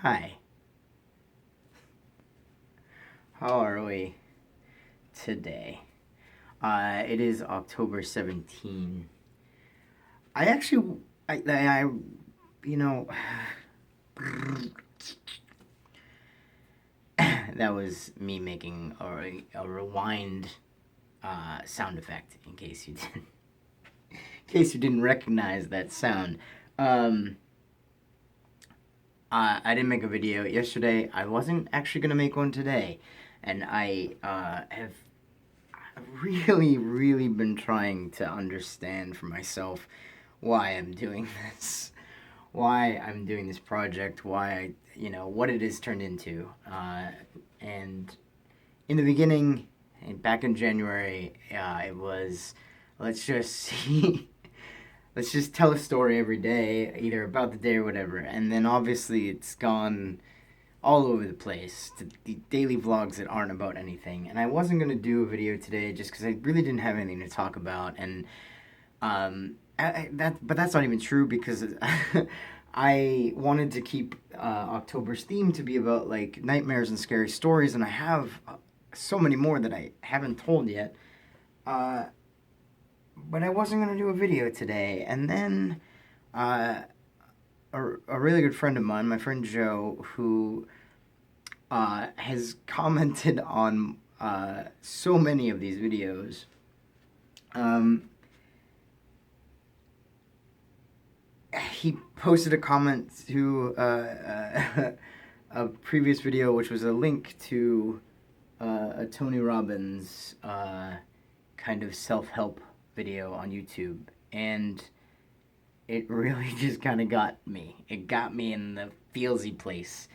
Hi, how are we today? It is October 17. I actually, you know, that was me making a rewind sound effect in case you didn't recognize that sound. Um, I didn't make a video yesterday. I wasn't actually gonna make one today, and I have really been trying to understand for myself why I'm doing this, why I'm doing this project, what it has turned into. And in the beginning, and back in January, it was let's just see. Let's just tell a story every day, either about the day or whatever. And then obviously it's gone all over the place to the daily vlogs that aren't about anything. And I wasn't going to do a video today just because I really didn't have anything to talk about. And but that's not even true because I wanted to keep October's theme to be about like nightmares and scary stories, and I have so many more that I haven't told yet. But I wasn't gonna do a video today, and then uh, a really good friend of mine, my friend Joe, who has commented on so many of these videos. He posted a comment to a previous video, which was a link to a Tony Robbins kind of self-help video on YouTube, and it really just kind of got me. It got me in the feelsy place,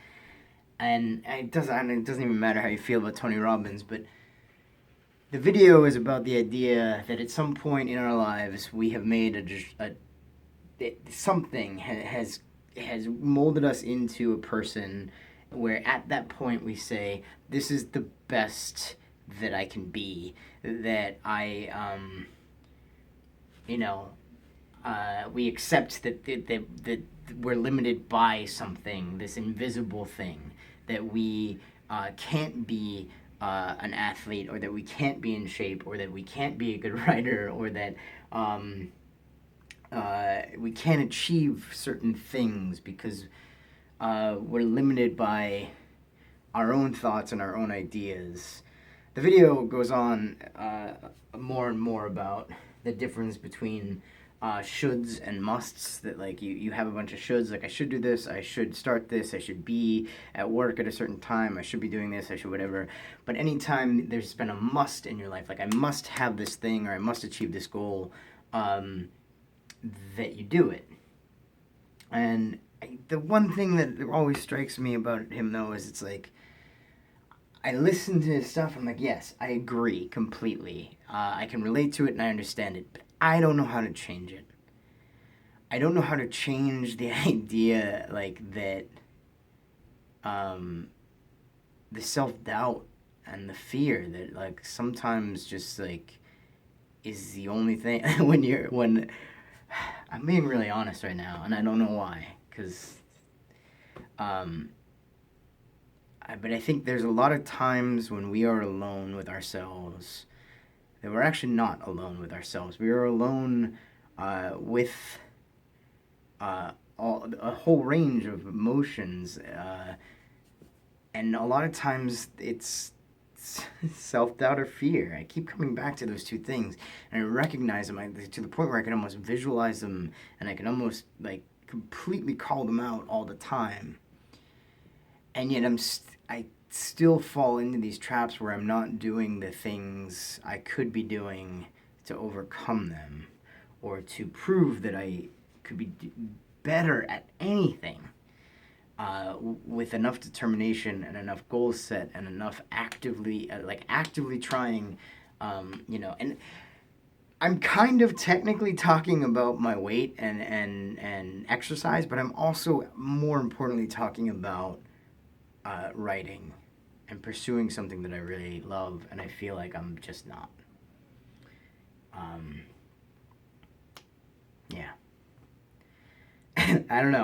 and it doesn't even matter how you feel about Tony Robbins, but the video is about the idea that at some point in our lives we have made something has molded us into a person where at that point we say, this is the best that I can be, that we accept that we're limited by something, this invisible thing, that we can't be an athlete, or that we can't be in shape, or that we can't be a good writer, or that we can't achieve certain things because we're limited by our own thoughts and our own ideas. The video goes on more and more about the difference between shoulds and musts, that like you have a bunch of shoulds, like I should do this, I should start this, I should be at work at a certain time, I should be doing this, I should whatever. But anytime there's been a must in your life, like I must have this thing or I must achieve this goal, that you do it. And the one thing that always strikes me about him though is it's like, I listen to his stuff, I'm like, yes, I agree completely. I can relate to it and I understand it, but I don't know how to change it. I don't know how to change the idea, like, that the self-doubt and the fear that, like, sometimes just, like, is the only thing when I'm being really honest right now, and I don't know why, because but I think there's a lot of times when we are alone with ourselves that we're actually not alone with ourselves. We are alone with a whole range of emotions, and a lot of times it's self-doubt or fear. I keep coming back to those two things, and I recognize them to the point where I can almost visualize them, and I can almost like completely call them out all the time. And yet I still fall into these traps where I'm not doing the things I could be doing to overcome them, or to prove that I could be better at anything, with enough determination and enough goals set and enough actively trying, and I'm kind of technically talking about my weight and exercise, but I'm also more importantly talking about writing and pursuing something that I really love, and I feel like I'm just not. Yeah. I don't know.